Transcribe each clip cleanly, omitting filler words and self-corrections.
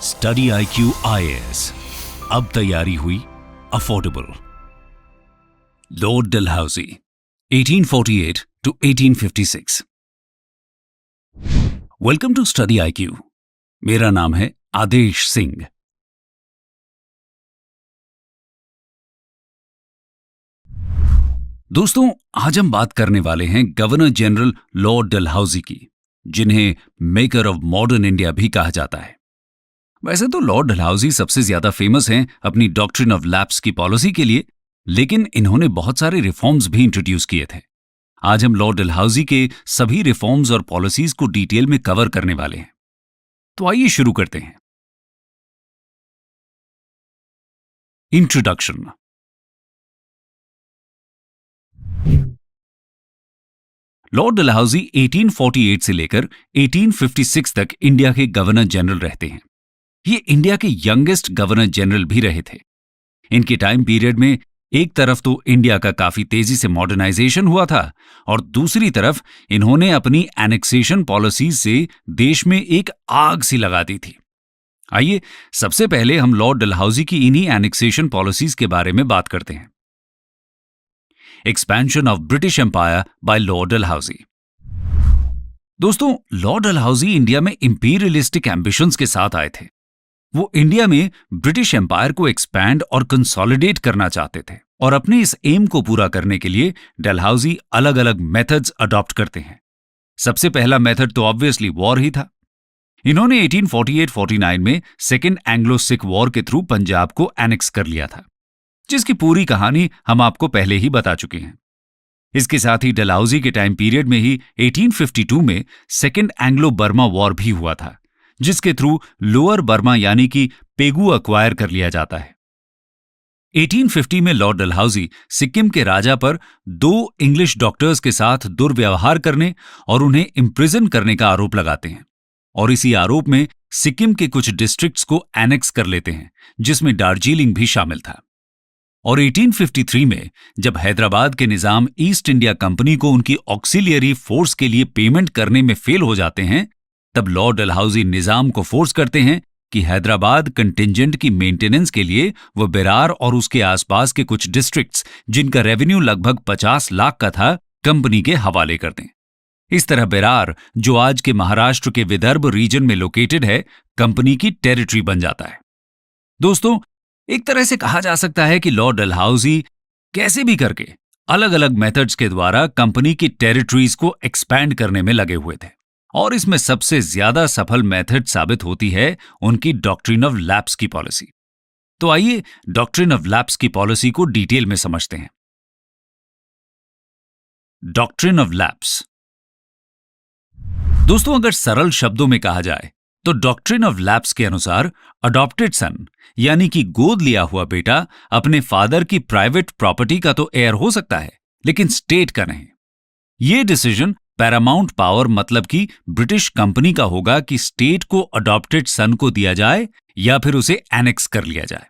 Study IQ IAS, अब तैयारी हुई affordable. Lord Dalhousie 1848 to 1856। Welcome to study IQ। मेरा नाम है आदेश सिंह। दोस्तों, आज हम बात करने वाले हैं गवर्नर जनरल लॉर्ड डलहौजी की, जिन्हें मेकर ऑफ मॉडर्न इंडिया भी कहा जाता है। वैसे तो लॉर्ड डलहौजी सबसे ज्यादा फेमस हैं अपनी डॉक्ट्रिन ऑफ लैप्स की पॉलिसी के लिए, लेकिन इन्होंने बहुत सारे रिफॉर्म्स भी इंट्रोड्यूस किए थे। आज हम लॉर्ड डलहौजी के सभी रिफॉर्म्स और पॉलिसीज को डिटेल में कवर करने वाले हैं। तो आइए शुरू करते हैं। इंट्रोडक्शन। लॉर्ड डलहौजी 1848 से लेकर 1856 तक इंडिया के गवर्नर जनरल रहते हैं। ये इंडिया के यंगेस्ट गवर्नर जनरल भी रहे थे। इनके टाइम पीरियड में एक तरफ तो इंडिया का काफी तेजी से मॉडर्नाइजेशन हुआ था और दूसरी तरफ इन्होंने अपनी एनेक्सेशन पॉलिसीज से देश में एक आग सी लगा दी थी। आइए सबसे पहले हम लॉर्ड डलहौजी की इन्हीं एनेक्सेशन पॉलिसीज के बारे में बात करते हैं। Expansion of British empire by lord Dalhousie. दोस्तों, लॉर्ड डलहौजी इंडिया में इंपीरियलिस्टिक एम्बिशंस के साथ आए थे। वो इंडिया में ब्रिटिश एम्पायर को एक्सपैंड और कंसोलिडेट करना चाहते थे और अपने इस एम को पूरा करने के लिए डलहौजी अलग अलग मेथड्स अडॉप्ट करते हैं। सबसे पहला मेथड तो ऑब्वियसली वॉर ही था। इन्होंने 1848-49 में सेकेंड एंग्लो सिख वॉर के थ्रू पंजाब को एनेक्स कर लिया था, जिसकी पूरी कहानी हम आपको पहले ही बता चुके हैं। इसके साथ ही डलहौजी के टाइम पीरियड में ही 1852 में सेकेंड एंग्लो बर्मा वॉर भी हुआ था, जिसके थ्रू लोअर बर्मा यानी कि पेगू अक्वायर कर लिया जाता है। 1850 में लॉर्ड डलहौजी सिक्किम के राजा पर 2 इंग्लिश डॉक्टर्स के साथ दुर्व्यवहार करने और उन्हें इम्प्रिजन करने का आरोप लगाते हैं और इसी आरोप में सिक्किम के कुछ डिस्ट्रिक्ट्स को एनेक्स कर लेते हैं, जिसमें दार्जिलिंग भी शामिल था। और 1853 में जब हैदराबाद के निजाम ईस्ट इंडिया कंपनी को उनकी ऑक्सिलियरी फोर्स के लिए पेमेंट करने में फेल हो जाते हैं, तब लॉर्ड डलहौजी निजाम को फोर्स करते हैं कि हैदराबाद कंटिंजेंट की मेंटेनेंस के लिए वो बेरार और उसके आसपास के कुछ डिस्ट्रिक्ट्स, जिनका रेवेन्यू लगभग 50 लाख का था, कंपनी के हवाले कर दें। इस तरह बेरार, जो आज के महाराष्ट्र के विदर्भ रीजन में लोकेटेड है, कंपनी की टेरिटरी बन जाता है। दोस्तों, एक तरह से कहा जा सकता है कि लॉर्ड डलहौजी कैसे भी करके अलग अलग मेथड्स के द्वारा कंपनी की टेरिटरीज को एक्सपैंड करने में लगे हुए थे और इसमें सबसे ज्यादा सफल मेथड साबित होती है उनकी डॉक्ट्रिन ऑफ लैप्स की पॉलिसी। तो आइए डॉक्ट्रिन ऑफ लैप्स की पॉलिसी को डिटेल में समझते हैं। Doctrine of lapse. दोस्तों, अगर सरल शब्दों में कहा जाए तो डॉक्ट्रिन ऑफ लैप्स के अनुसार अडॉप्टेड सन यानी कि गोद लिया हुआ बेटा अपने फादर की प्राइवेट प्रॉपर्टी का तो हेयर हो सकता है, लेकिन स्टेट का नहीं। यह डिसीजन पैरामाउंट पावर मतलब कि ब्रिटिश कंपनी का होगा कि स्टेट को अडॉप्टेड सन को दिया जाए या फिर उसे एनेक्स कर लिया जाए।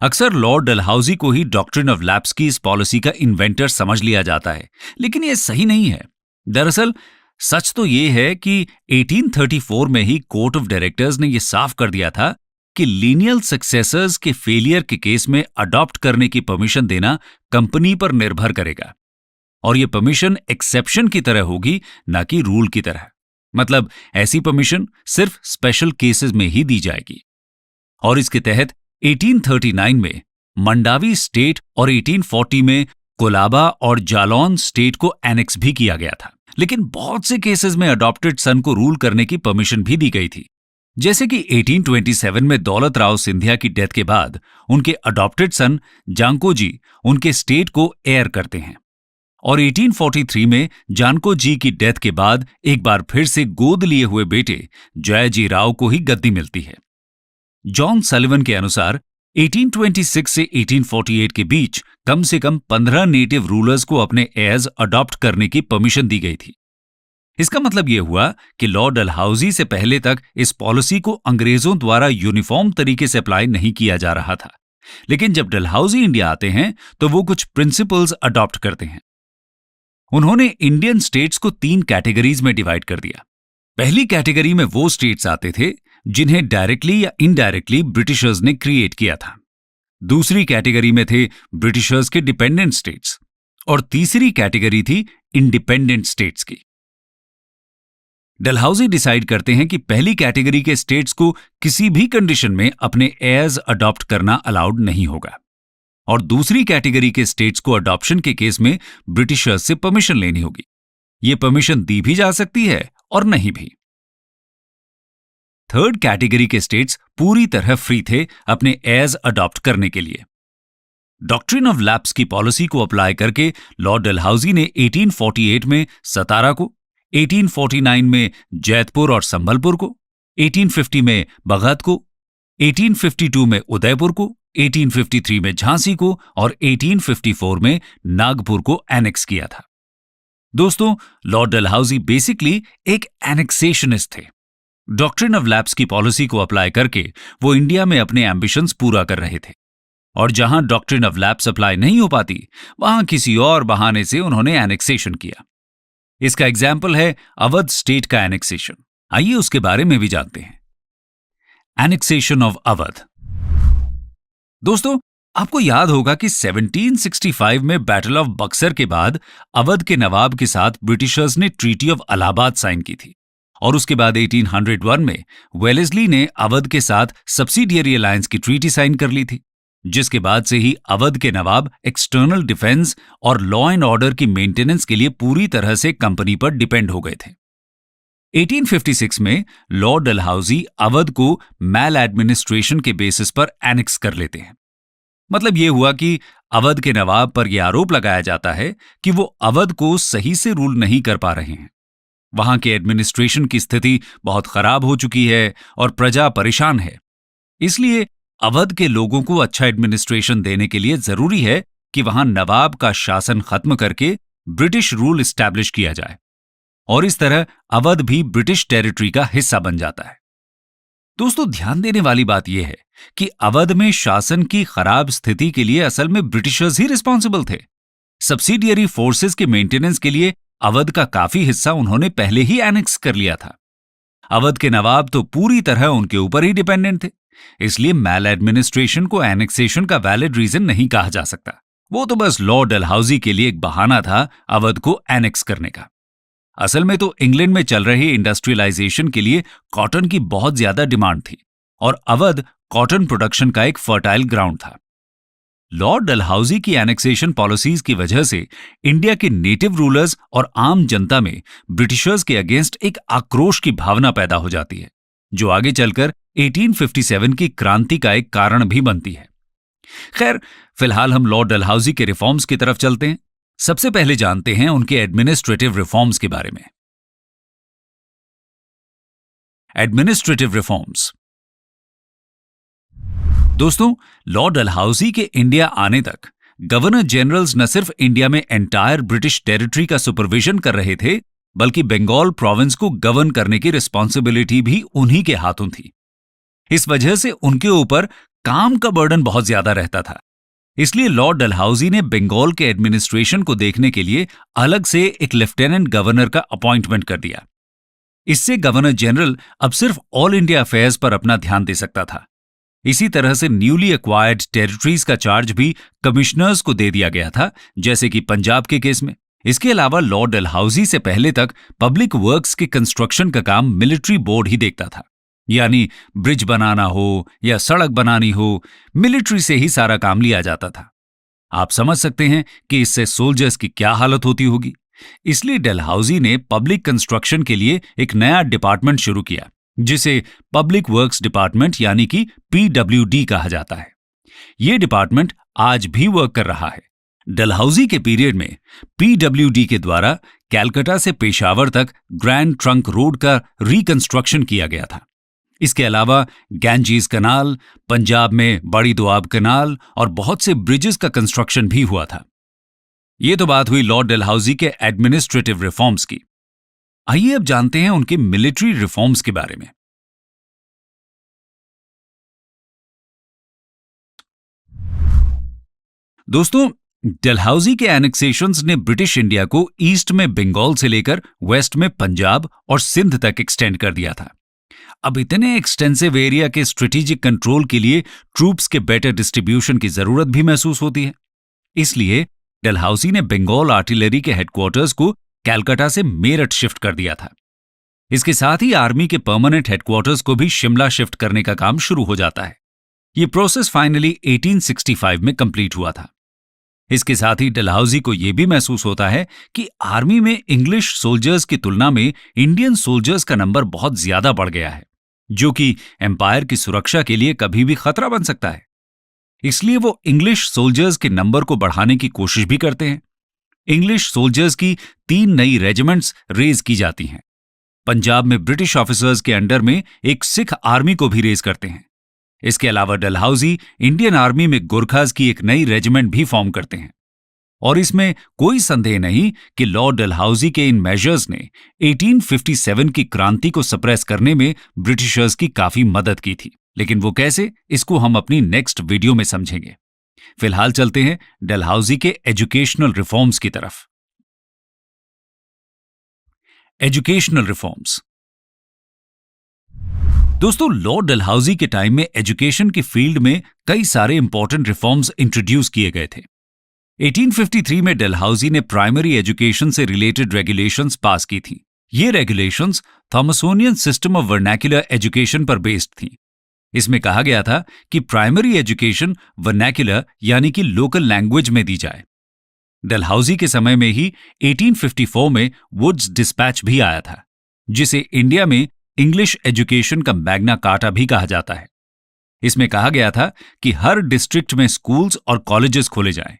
अक्सर लॉर्ड डलहौजी को ही डॉक्ट्रिन ऑफ लैप्स की इस पॉलिसी का इन्वेंटर समझ लिया जाता है, लेकिन यह सही नहीं है। दरअसल सच तो यह है कि 1834 में ही कोर्ट ऑफ डायरेक्टर्स ने यह साफ कर दिया था कि लीनियल सक्सेसर्स के फेलियर के केस में अडॉप्ट करने की परमिशन देना कंपनी पर निर्भर करेगा और यह परमिशन एक्सेप्शन की तरह होगी, ना कि रूल की तरह। मतलब ऐसी परमिशन सिर्फ स्पेशल केसेस में ही दी जाएगी। और इसके तहत 1839 में मंडावी स्टेट और 1840 में कोलाबा और जालौन स्टेट को एनेक्स भी किया गया था, लेकिन बहुत से केसेस में अडॉप्टेड सन को रूल करने की परमिशन भी दी गई थी। जैसे कि 1827 में दौलत राव सिंधिया की डेथ के बाद उनके अडॉप्टेड सन जांको जी उनके स्टेट को एयर करते हैं और 1843 में जानको जी की डेथ के बाद एक बार फिर से गोद लिए हुए बेटे जयाजी राव को ही गद्दी मिलती है। जॉन सलिवन के अनुसार 1826 से 1848 के बीच कम से कम 15 नेटिव रूलर्स को अपने एयर्स अडॉप्ट करने की परमिशन दी गई थी। इसका मतलब यह हुआ कि लॉर्ड डलहौजी से पहले तक इस पॉलिसी को अंग्रेजों द्वारा यूनिफॉर्म तरीके से अप्लाई नहीं किया जा रहा था, लेकिन जब डलहौजी इंडिया आते हैं तो वो कुछ प्रिंसिपल्स अडॉप्ट करते हैं। उन्होंने इंडियन स्टेट्स को 3 कैटेगरीज में डिवाइड कर दिया। पहली कैटेगरी में वो स्टेट्स आते थे जिन्हें डायरेक्टली या इनडायरेक्टली ब्रिटिशर्स ने क्रिएट किया था। दूसरी कैटेगरी में थे ब्रिटिशर्स के डिपेंडेंट स्टेट्स और तीसरी कैटेगरी थी इंडिपेंडेंट स्टेट्स की। डलहौजी डिसाइड करते हैं कि पहली कैटेगरी के स्टेट्स को किसी भी कंडीशन में अपने एयर्स अडॉप्ट करना अलाउड नहीं होगा और दूसरी कैटेगरी के स्टेट्स को अडॉप्शन के केस में ब्रिटिशर्स से परमिशन लेनी होगी। ये परमिशन दी भी जा सकती है और नहीं भी। थर्ड कैटेगरी के स्टेट्स पूरी तरह फ्री थे अपने एयर्स अडॉप्ट करने के लिए। डॉक्ट्रिन ऑफ लैप्स की पॉलिसी को अप्लाई करके लॉर्ड डलहौजी ने 1848 में सतारा को, 1849 में जैतपुर और संबलपुर को, 1850 में बगत को, 1852 में उदयपुर को, 1853 में झांसी को और 1854 में नागपुर को एनेक्स किया था। दोस्तों, लॉर्ड डलहौजी बेसिकली एक एनेक्सेशनिस्ट थे। डॉक्ट्रिन ऑफ लैप्स की पॉलिसी को अप्लाई करके वो इंडिया में अपने एम्बिशंस पूरा कर रहे थे और जहां डॉक्ट्रिन ऑफ लैप्स अप्लाई नहीं हो पाती वहां किसी और बहाने से उन्होंने एनेक्सेशन किया। इसका एग्जाम्पल है अवध स्टेट का एनेक्सेशन। आइए उसके बारे में भी जानते हैं। Annexation of Awadh. दोस्तों, आपको याद होगा कि 1765 में बैटल ऑफ बक्सर के बाद अवध के नवाब के साथ ब्रिटिशर्स ने ट्रीटी ऑफ इलाहाबाद साइन की थी और उसके बाद 1801 में वेलेस्ली ने अवध के साथ सब्सिडियरी अलायंस की ट्रीटी साइन कर ली थी, जिसके बाद से ही अवध के नवाब एक्सटर्नल डिफेंस और लॉ एंड ऑर्डर की मेंटेनेंस के लिए पूरी तरह से कंपनी पर डिपेंड हो गए थे। 1856 में लॉर्ड डलहौजी अवध को मैल एडमिनिस्ट्रेशन के बेसिस पर एनेक्स कर लेते हैं। मतलब यह हुआ कि अवध के नवाब पर यह आरोप लगाया जाता है कि वो अवध को सही से रूल नहीं कर पा रहे हैं। वहां के एडमिनिस्ट्रेशन की स्थिति बहुत खराब हो चुकी है और प्रजा परेशान है। इसलिए अवध के लोगों को अच्छा एडमिनिस्ट्रेशन देने के लिए जरूरी है कि वहां नवाब का शासन खत्म करके ब्रिटिश रूल इस्टेब्लिश किया जाए और इस तरह अवध भी ब्रिटिश टेरिटरी का हिस्सा बन जाता है। दोस्तों, ध्यान देने वाली बात यह है कि अवध में शासन की खराब स्थिति के लिए असल में ब्रिटिशर्स ही रिस्पॉन्सिबल थे। सब्सिडियरी फोर्सेस के मेंटेनेंस के लिए अवध का काफी हिस्सा उन्होंने पहले ही एनेक्स कर लिया था। अवध के नवाब तो पूरी तरह उनके ऊपर ही डिपेंडेंट थे, इसलिए मैल एडमिनिस्ट्रेशन को एनेक्सेशन का वैलिड रीजन नहीं कहा जा सकता। वो तो बस लॉर्ड डलहौजी के लिए एक बहाना था अवध को एनेक्स करने का। असल में तो इंग्लैंड में चल रही इंडस्ट्रियलाइजेशन के लिए कॉटन की बहुत ज्यादा डिमांड थी और अवध कॉटन प्रोडक्शन का एक फर्टाइल ग्राउंड था। लॉर्ड डलहौजी की एनेक्सेशन पॉलिसीज की वजह से इंडिया के नेटिव रूलर्स और आम जनता में ब्रिटिशर्स के अगेंस्ट एक आक्रोश की भावना पैदा हो जाती है, जो आगे चलकर 1857 की क्रांति का एक कारण भी बनती है। खैर, फिलहाल हम लॉर्ड डलहौजी के रिफॉर्म्स की तरफ चलते हैं। सबसे पहले जानते हैं उनके एडमिनिस्ट्रेटिव रिफॉर्म्स के बारे में। Administrative reforms. दोस्तों, लॉर्ड डलहौजी के इंडिया आने तक गवर्नर जनरल्स न सिर्फ इंडिया में एंटायर ब्रिटिश टेरिटरी का सुपरविजन कर रहे थे, बल्कि बंगाल प्रोविंस को गवर्न करने की रिस्पॉन्सिबिलिटी भी उन्हीं के हाथों थी। इस वजह से उनके ऊपर काम का बर्डन बहुत ज्यादा रहता था। इसलिए लॉर्ड डलहौजी ने बंगाल के एडमिनिस्ट्रेशन को देखने के लिए अलग से एक लेफ्टिनेंट गवर्नर का अपॉइंटमेंट कर दिया। इससे गवर्नर जनरल अब सिर्फ ऑल इंडिया अफेयर्स पर अपना ध्यान दे सकता था। इसी तरह से न्यूली एक्वायर्ड टेरिटरीज का चार्ज भी कमिश्नर्स को दे दिया गया था, जैसे कि पंजाब के केस में। इसके अलावा लॉर्ड डलहौजी से पहले तक पब्लिक वर्क्स के कंस्ट्रक्शन का काम मिलिट्री बोर्ड ही देखता था, यानी ब्रिज बनाना हो या सड़क बनानी हो, मिलिट्री से ही सारा काम लिया जाता था। आप समझ सकते हैं कि इससे सोल्जर्स की क्या हालत होती होगी। इसलिए डलहौजी ने पब्लिक कंस्ट्रक्शन के लिए एक नया डिपार्टमेंट शुरू किया, जिसे पब्लिक वर्क्स डिपार्टमेंट यानी कि PWD कहा जाता है। यह डिपार्टमेंट आज भी वर्क कर रहा है। डलहौजी के पीरियड में PWD के द्वारा कैलकाटा से पेशावर तक ग्रैंड ट्रंक रोड का रिकंस्ट्रक्शन किया गया था। इसके अलावा गैंजीज कनाल, पंजाब में बड़ी दोआब कनाल और बहुत से ब्रिजेस का कंस्ट्रक्शन भी हुआ था। यह तो बात हुई लॉर्ड डलहौजी के एडमिनिस्ट्रेटिव रिफॉर्म्स की। आइए अब जानते हैं उनके मिलिट्री रिफॉर्म्स के बारे में। दोस्तों, डलहौजी के एनेक्सेशंस ने ब्रिटिश इंडिया को ईस्ट में बंगाल से लेकर वेस्ट में पंजाब और सिंध तक एक्सटेंड कर दिया था। अब इतने एक्सटेंसिव एरिया के स्ट्रेटेजिक कंट्रोल के लिए ट्रूप्स के बेटर डिस्ट्रीब्यूशन की जरूरत भी महसूस होती है। इसलिए डलहौजी ने बंगाल आर्टिलरी के हेडक्वार्टर्स को कलकत्ता से मेरठ शिफ्ट कर दिया था। इसके साथ ही आर्मी के परमानेंट हेडक्वार्टर्स को भी शिमला शिफ्ट करने का काम शुरू हो जाता है। ये प्रोसेस फाइनली 1865 में कंप्लीट हुआ था। इसके साथ ही डलहौजी को यह भी महसूस होता है कि आर्मी में इंग्लिश सोल्जर्स की तुलना में इंडियन सोल्जर्स का नंबर बहुत ज्यादा बढ़ गया है, जो कि एम्पायर की सुरक्षा के लिए कभी भी खतरा बन सकता है। इसलिए वो इंग्लिश सोल्जर्स के नंबर को बढ़ाने की कोशिश भी करते हैं। इंग्लिश सोल्जर्स की 3 नई रेजिमेंट्स रेज की जाती हैं। पंजाब में ब्रिटिश ऑफिसर्स के अंडर में एक सिख आर्मी को भी रेज करते हैं। इसके अलावा डलहौजी इंडियन आर्मी में गोरखास की एक नई रेजिमेंट भी फॉर्म करते हैं। और इसमें कोई संदेह नहीं कि लॉर्ड डलहौजी के इन मेजर्स ने 1857 की क्रांति को सप्रेस करने में ब्रिटिशर्स की काफी मदद की थी। लेकिन वो कैसे, इसको हम अपनी नेक्स्ट वीडियो में समझेंगे। फिलहाल चलते हैं डलहौजी के एजुकेशनल रिफॉर्म्स की तरफ। Educational reforms. दोस्तों, लॉर्ड डलहौजी के टाइम में एजुकेशन की फील्ड में कई सारे इंपॉर्टेंट रिफॉर्म्स इंट्रोड्यूस किए गए थे। 1853 में डलहौजी ने प्राइमरी एजुकेशन से रिलेटेड रेगुलेशंस पास की थी। ये regulations Thomasonian system of vernacular education पर बेस्ड थी। इसमें कहा गया था कि प्राइमरी एजुकेशन वर्नाक्युलर यानी कि लोकल लैंग्वेज में दी जाए। डलहौजी के समय में ही 1854 में वुड्स डिस्पैच भी आया था, जिसे इंडिया में इंग्लिश एजुकेशन का मैग्ना कार्टा भी कहा जाता है। इसमें कहा गया था कि हर डिस्ट्रिक्ट में स्कूल्स और कॉलेजेस खोले जाएं।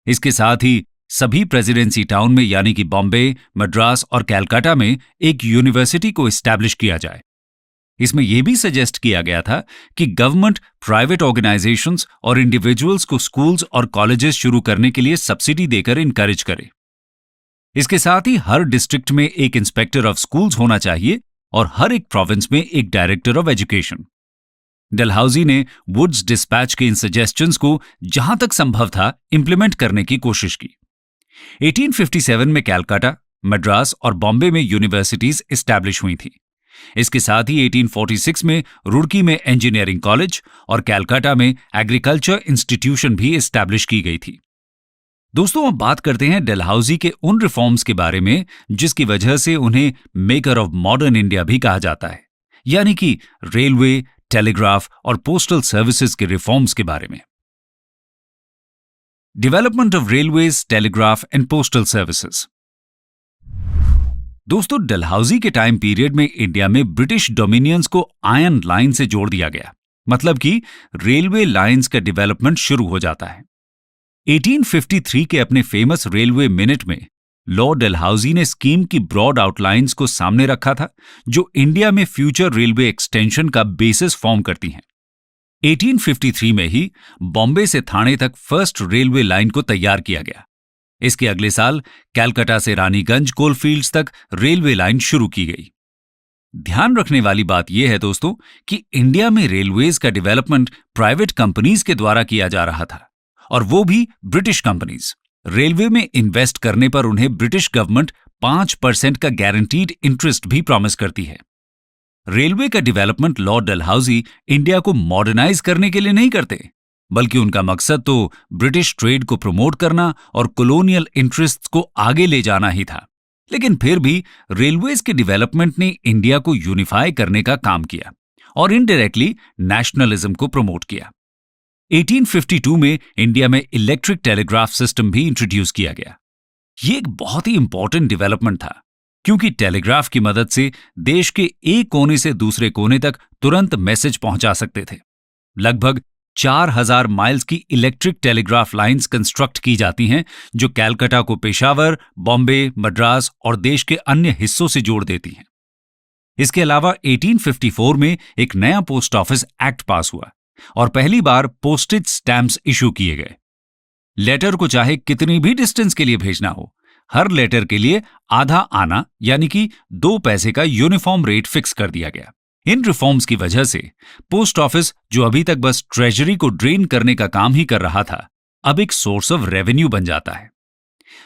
इसके साथ ही सभी प्रेसिडेंसी टाउन में यानी कि बॉम्बे, मद्रास और कलकत्ता में एक यूनिवर्सिटी को एस्टैब्लिश किया जाए। इसमें यह भी सजेस्ट किया गया था कि गवर्नमेंट प्राइवेट ऑर्गेनाइजेशंस और इंडिविजुअल्स को स्कूल्स और कॉलेजेस शुरू करने के लिए सब्सिडी देकर इनकरेज करे। इसके साथ ही हर डिस्ट्रिक्ट में एक इंस्पेक्टर ऑफ स्कूल्स होना चाहिए और हर एक प्रोविंस में एक डायरेक्टर ऑफ एजुकेशन। डलहौजी ने वुड्स डिस्पैच के इन सजेशंस को जहां तक संभव था इंप्लीमेंट करने की कोशिश की। 1857 में कलकत्ता, मद्रास और बॉम्बे में यूनिवर्सिटीज एस्टैब्लिश हुई थी। इसके साथ ही 1846 में रुड़की में इंजीनियरिंग कॉलेज और कलकत्ता में एग्रीकल्चर इंस्टीट्यूशन भी एस्टैब्लिश की गई थी। दोस्तों, अब बात करते हैं डलहौजी के उन रिफॉर्म्स के बारे में जिसकी वजह से उन्हें मेकर ऑफ मॉडर्न इंडिया भी कहा जाता है, यानी कि रेलवे, टेलीग्राफ और पोस्टल सर्विसेज के रिफॉर्म्स के बारे में। Development of railways, telegraph and postal services. दोस्तों, डलहौजी के टाइम पीरियड में इंडिया में ब्रिटिश डोमिनियंस को आयरन लाइन से जोड़ दिया गया, मतलब कि रेलवे लाइंस का डेवलपमेंट शुरू हो जाता है। 1853 के अपने फेमस रेलवे मिनट में लॉर्ड डलहौजी ने स्कीम की ब्रॉड आउटलाइंस को सामने रखा था, जो इंडिया में फ्यूचर रेलवे एक्सटेंशन का बेसिस फॉर्म करती हैं। 1853 में ही बॉम्बे से थाने तक फर्स्ट रेलवे लाइन को तैयार किया गया। इसके अगले साल कलकत्ता से रानीगंज कोलफील्ड्स तक रेलवे लाइन शुरू की गई। ध्यान रखने वाली बात यह है दोस्तों कि इंडिया में रेलवेज का डेवलपमेंट प्राइवेट कंपनीज के द्वारा किया जा रहा था, और वो भी ब्रिटिश कंपनीज। रेलवे में इन्वेस्ट करने पर उन्हें ब्रिटिश गवर्नमेंट 5% का गारंटीड इंटरेस्ट भी प्रॉमिस करती है। रेलवे का डेवलपमेंट लॉर्ड डलहौजी इंडिया को मॉडर्नाइज करने के लिए नहीं करते, बल्कि उनका मकसद तो ब्रिटिश ट्रेड को प्रमोट करना और कॉलोनियल इंटरेस्ट्स को आगे ले जाना ही था। लेकिन फिर भी रेलवेज के डेवलपमेंट ने इंडिया को यूनिफाई करने का काम किया और इनडायरेक्टली नेशनलिज्म को प्रमोट किया। 1852 में इंडिया में इलेक्ट्रिक टेलीग्राफ सिस्टम भी इंट्रोड्यूस किया गया। ये एक बहुत ही इंपॉर्टेंट डेवलपमेंट था, क्योंकि टेलीग्राफ की मदद से देश के एक कोने से दूसरे कोने तक तुरंत मैसेज पहुंचा सकते थे। लगभग 4000 माइल्स की इलेक्ट्रिक टेलीग्राफ लाइंस कंस्ट्रक्ट की जाती हैं, जो कलकत्ता को पेशावर, बॉम्बे, मद्रास और देश के अन्य हिस्सों से जोड़ देती हैं। इसके अलावा 1854 में एक नया पोस्ट ऑफिस एक्ट पास हुआ और पहली बार पोस्टेज स्टैम्प्स इशू किए गए। लेटर को चाहे कितनी भी डिस्टेंस के लिए भेजना हो, हर लेटर के लिए आधा आना यानी कि 2 पैसे का यूनिफॉर्म रेट फिक्स कर दिया गया। इन रिफॉर्म्स की वजह से पोस्ट ऑफिस, जो अभी तक बस ट्रेजरी को ड्रेन करने का काम ही कर रहा था, अब एक सोर्स ऑफ रेवेन्यू बन जाता है।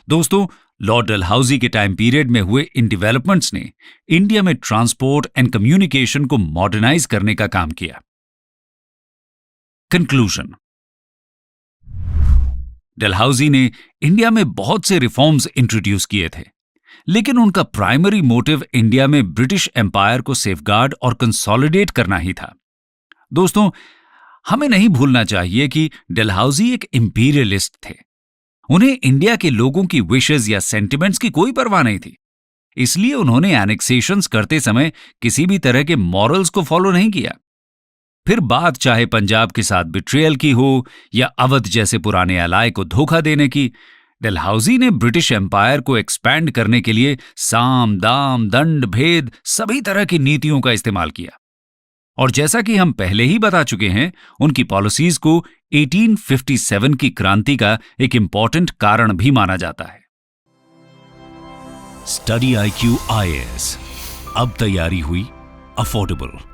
दोस्तों, लॉर्ड डलहौजी के टाइम पीरियड में हुए इन डेवलपमेंट्स ने इंडिया में ट्रांसपोर्ट एंड कम्युनिकेशन को मॉडर्नाइज करने का काम किया। कंक्लूजन। डलहौजी ने इंडिया में बहुत से रिफॉर्म्स इंट्रोड्यूस किए थे, लेकिन उनका प्राइमरी मोटिव इंडिया में ब्रिटिश एम्पायर को सेफगार्ड और कंसोलिडेट करना ही था। दोस्तों, हमें नहीं भूलना चाहिए कि डलहौजी एक इंपीरियलिस्ट थे। उन्हें इंडिया के लोगों की विशेस या सेंटिमेंट्स की कोई परवाह नहीं थी, इसलिए उन्होंने एनेक्सेशंस करते समय किसी भी तरह के मॉरल्स को फॉलो नहीं किया। फिर बात चाहे पंजाब के साथ बिट्रेयल की हो या अवध जैसे पुराने अलाय को धोखा देने की, डलहौजी ने ब्रिटिश एम्पायर को एक्सपैंड करने के लिए साम दाम दंड भेद सभी तरह की नीतियों का इस्तेमाल किया। और जैसा कि हम पहले ही बता चुके हैं, उनकी पॉलिसीज को 1857 की क्रांति का एक इंपॉर्टेंट कारण भी माना जाता है। स्टडी IQ IAS अब तैयारी हुई अफोर्डेबल।